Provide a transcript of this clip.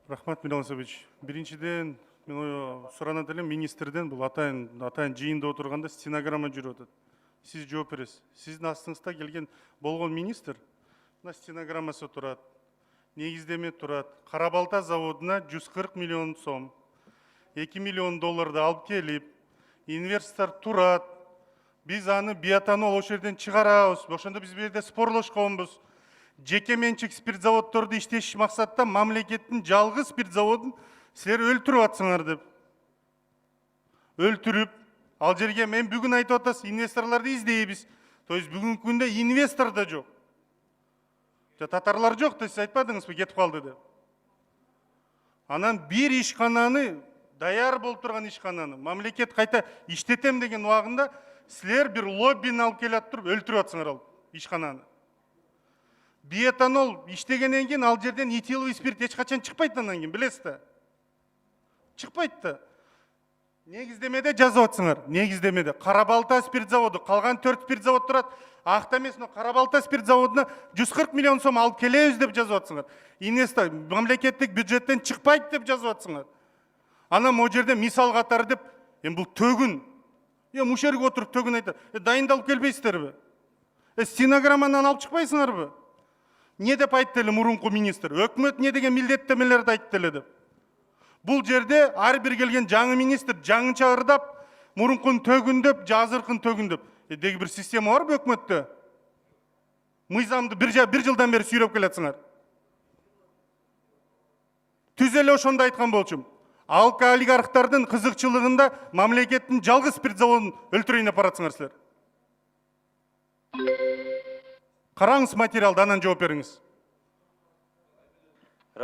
Рахмат, Милан Сабич. Биринчиден, мен суранат элем министрден, бул атайын жыйында отурганда стенограмма жүрүп атат. Сиз жооп бересиз. Сиздин астыңызда келген болгон министр, мына стенограммасы турат, негиздеме турат. Кара балта заводуна 140 миллион сом, 2 миллион долларды алып келип, инвестор турат. Биз аны биотанол ошол жерден чыгарабыз. Ошондо биз бул жерде спорлошконбуз. Жеке менчик спирт заводдорду иштетиш максатта мамлекеттин жалгыз спирт заводун силер өлтүрүп атсыңар деп. Өлтүрүп, ал жерге мен бүгүн айтып атасыз, инвесторлорду издейбиз. То есть бүгүнкү күндө инвестор да жок. Татарлар жок да сиз айтпадыңызбы, кетип калды деп. Анан бир ишкананы, даяр болуп турган ишкананы мамлекет кайта иштетем деген убагында силер бир лоббини алып келип туруп өлтүрүп атсыңар ал ишкананы. Биотанол иштегенден кийин ал жерден этиловый спирт эч качан чыкпайт, андан кийин билесиз да. Чыкпайт да. Негиздемеде жазып атсыңар. Негиздемеде Кара балта спирт заводу, калган 4 спирт завод турат. Акта эмес, Кара балта спирт заводуна 140 миллион сом алып келебиз деп жазып атсыңар. Инвестор мамлекеттик бюджеттен чыкпайт деп жазып атсыңар. Анан могу жерде мисал катары деп, бул төгүн. Ушул жерге отуруп төгүн айтат. Дайындалып келбейсиздерби? Стенограмманы алып чыкпайсыңарбы? Не деп айтты эле мурунку министр? Өкмөт не деген милдеттемелерди айтты эле деп. Бул жерде ар бир келген жаңы министр жаңыча ырдап, мурункун төгүндөп, азыркын төгүндөп. Деги бир система барбы өкмөттө? Мыйзамды бир жылдан бери сүйрөп келатсыңар. Түз эле ошондо айткан болчумун. Алка олигархтардын кызыкчылыгында мамлекеттин жалгыз спирт заводун өлтүрөйүн деп баратсыңар силер. Караңыз материалды, анан жооп бериңиз.